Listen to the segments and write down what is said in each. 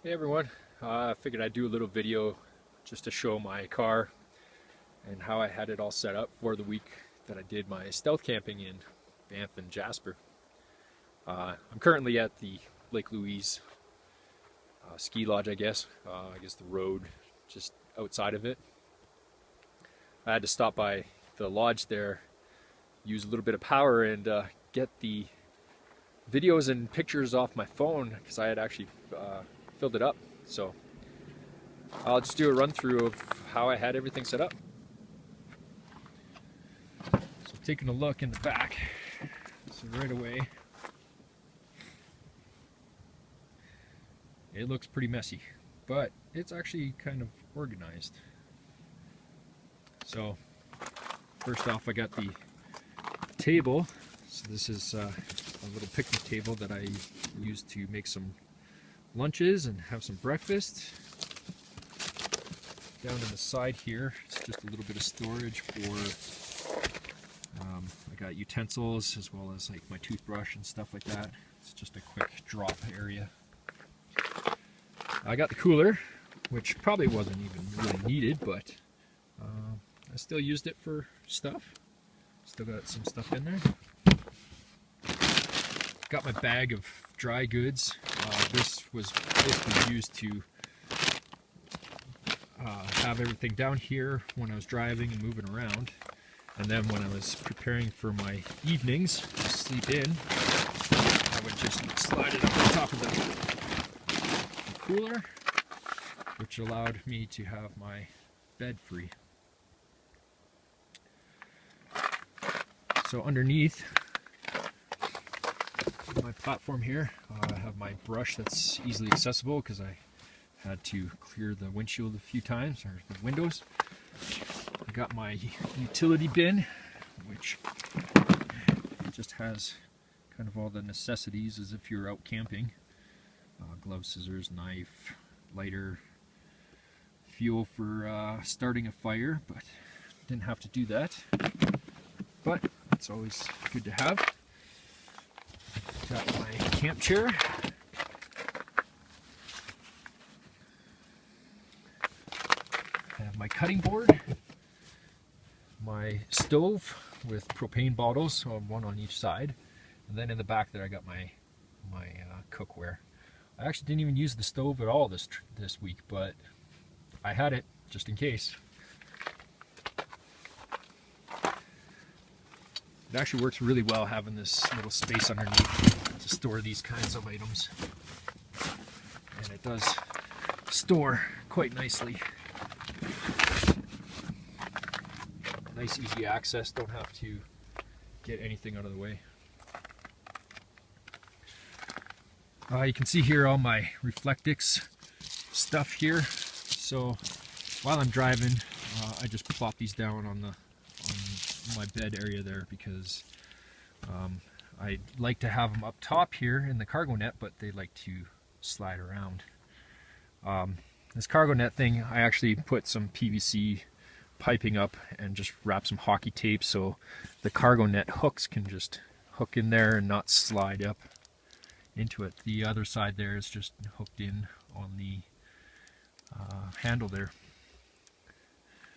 Hey everyone, I figured I'd do a little video just to show my car and how I had it all set up for the week that I did my stealth camping in Banff and Jasper. I'm currently at the Lake Louise ski lodge, I guess the road just outside of it. I had to stop by the lodge there, use a little bit of power and get the videos and pictures off my phone because I had actually filled it up. So I'll just do a run through of how I had everything set up. So taking a look in the back, so right away it looks pretty messy, but it's actually kind of organized. So first off, I got the table. So this is a little picnic table that I use to make some lunches and have some breakfast. Down on the side here, it's just a little bit of storage for, I got utensils as well as like my toothbrush and stuff like that. It's just a quick drop area. I got the cooler, which probably wasn't even really needed, but I still used it for stuff. Still got some stuff in there. Got my bag of dry goods. This was basically used to have everything down here when I was driving and moving around. And then when I was preparing for my evenings to sleep in, I would just slide it up on top of the cooler, which allowed me to have my bed free. So underneath my platform here, I have my brush that's easily accessible because I had to clear the windshield a few times, or the windows. I got my utility bin, which just has kind of all the necessities as if you're out camping. Gloves, scissors, knife, lighter, fuel for starting a fire, but didn't have to do that. But it's always good to have. Got my camp chair. I have my cutting board. My stove with propane bottles, so one on each side. And then in the back there I got my cookware. I actually didn't even use the stove at all this week, but I had it just in case. It actually works really well having this little space underneath to store these kinds of items. And it does store quite nicely. Nice easy access, don't have to get anything out of the way. You can see here all my Reflectix stuff here. So while I'm driving, I just plop these down on my bed area there because I like to have them up top here in the cargo net, but they like to slide around. This cargo net thing, I actually put some PVC piping up and just wrap some hockey tape so the cargo net hooks can just hook in there and not slide up into it. The other side there is just hooked in on the handle there.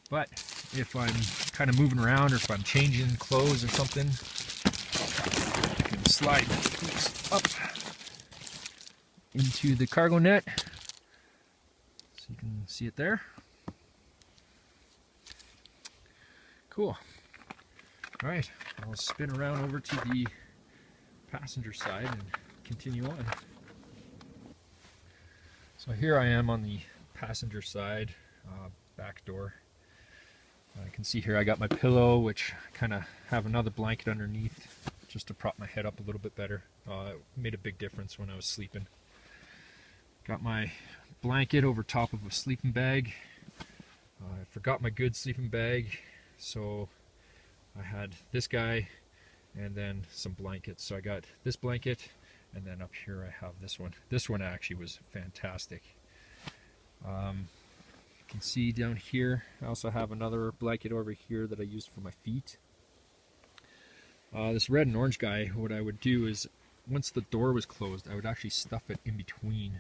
But if I'm kind of moving around or if I'm changing clothes or something, I can slide these up into the cargo net. So you can see it there. Cool. Alright, I'll spin around over to the passenger side and continue on. So here I am on the passenger side, back door. I can see here I got my pillow, which I kind of have another blanket underneath just to prop my head up a little bit better. It made a big difference when I was sleeping. Got my blanket over top of a sleeping bag. I forgot my good sleeping bag, so I had this guy and then some blankets. So I got this blanket, and then up here I have this one. This one actually was fantastic. You can see down here I also have another blanket over here that I used for my feet. This red and orange guy, what I would do is once the door was closed, I would actually stuff it in between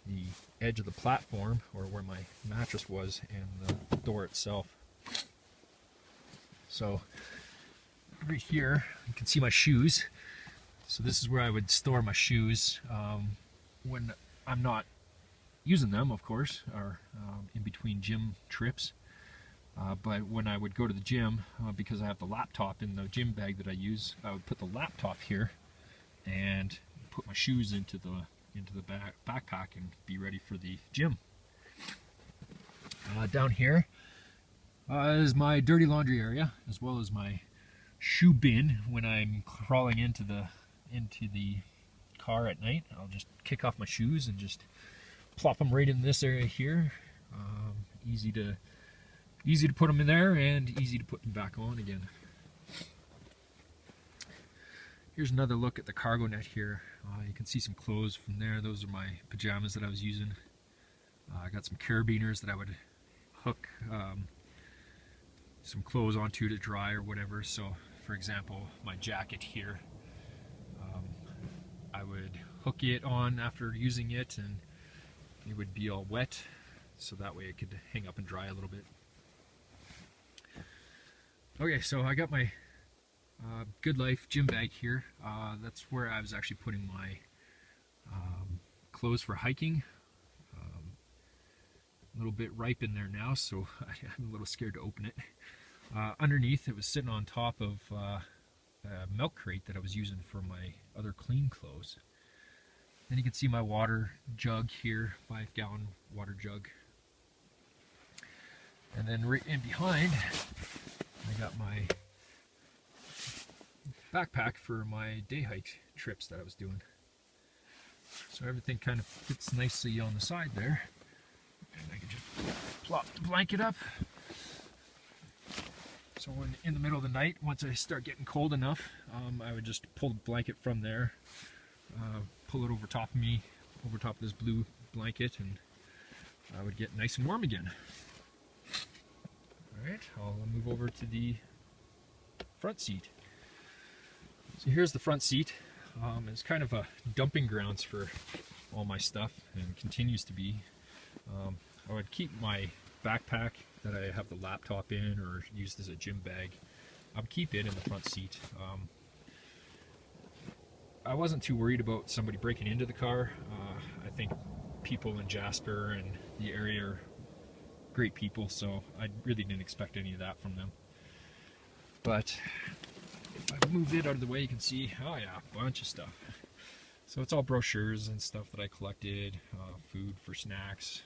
the edge of the platform, or where my mattress was, and the door itself. So right here you can see my shoes. So this is where I would store my shoes when I'm not using them, of course, or in between gym trips. But when I would go to the gym, because I have the laptop in the gym bag that I use, I would put the laptop here and put my shoes into the backpack and be ready for the gym. Down here is my dirty laundry area, as well as my shoe bin. When I'm crawling into the car at night, I'll just kick off my shoes and just plop them right in this area here. Easy to put them in there and easy to put them back on again. Here's another look at the cargo net here. You can see some clothes from there. Those are my pajamas that I was using. I got some carabiners that I would hook some clothes onto to dry or whatever. So for example, my jacket here, I would hook it on after using it, and it would be all wet, so that way it could hang up and dry a little bit. Okay, so I got my Good Life gym bag here. That's where I was actually putting my clothes for hiking. A little bit ripe in there now, so I'm a little scared to open it. Underneath, it was sitting on top of a milk crate that I was using for my other clean clothes. Then you can see my water jug here, 5-gallon water jug. And then right in behind, I got my backpack for my day hike trips that I was doing. So everything kind of fits nicely on the side there. And I can just plop the blanket up. So when in the middle of the night, once I start getting cold enough, I would just pull the blanket from there, pull it over top of me, over top of this blue blanket, and I would get nice and warm again. Alright, I'll move over to the front seat. So here's the front seat. It's kind of a dumping grounds for all my stuff, and continues to be. I would keep my backpack that I have the laptop in, or used as a gym bag. I would keep it in the front seat. I wasn't too worried about somebody breaking into the car. I think people in Jasper and the area are great people, so I really didn't expect any of that from them. But if I move it out of the way, you can see, oh yeah, a bunch of stuff. So it's all brochures and stuff that I collected, food for snacks.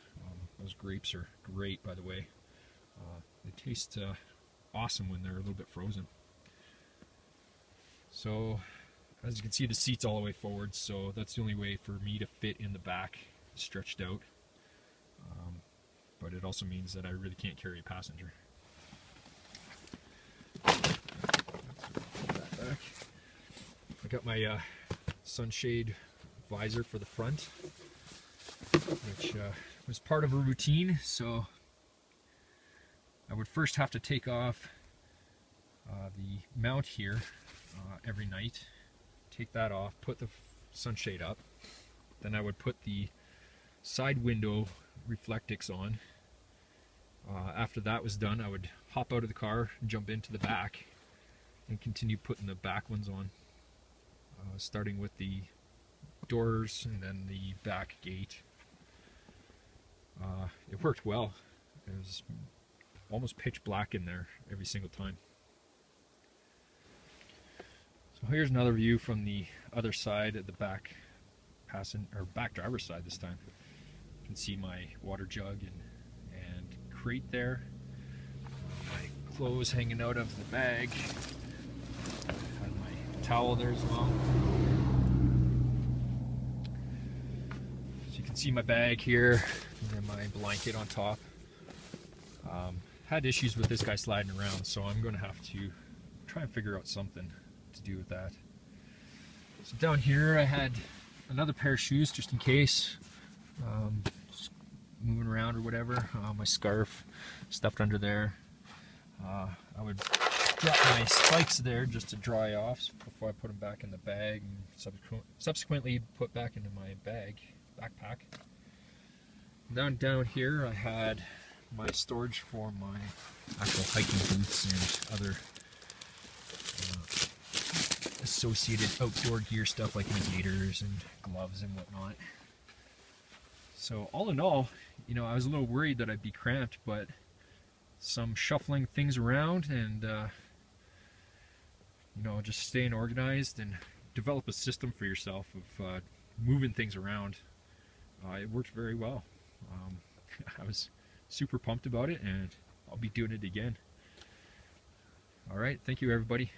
Those grapes are great, by the way. They taste awesome when they're a little bit frozen. So as you can see, the seat's all the way forward, so that's the only way for me to fit in the back, stretched out. But it also means that I really can't carry a passenger. Back. I got my sunshade visor for the front, which was part of a routine. So I would first have to take off the mount here every night, take that off, put the sunshade up, then I would put the side window reflectix on. After that was done, I would hop out of the car, jump into the back, and continue putting the back ones on, starting with the doors and then the back gate. It worked well. It was almost pitch black in there every single time. So here's another view from the other side at the back back driver's side this time. You can see my water jug and crate there. My clothes hanging out of the bag. Had my towel there as well. So you can see my bag here and then my blanket on top. Had issues with this guy sliding around, so I'm going to have to try and figure out something to do with that. So down here I had another pair of shoes just in case, just moving around or whatever. My scarf stuffed under there. I would drop my spikes there just to dry off before I put them back in the bag, and subsequently put back into my backpack. Then down here I had my storage for my actual hiking boots and other associated outdoor gear stuff like my gaiters and gloves and whatnot. So all in all, you know, I was a little worried that I'd be cramped, but some shuffling things around and you know, just staying organized and develop a system for yourself of moving things around. It worked very well. I was super pumped about it, and I'll be doing it again. All right, thank you everybody.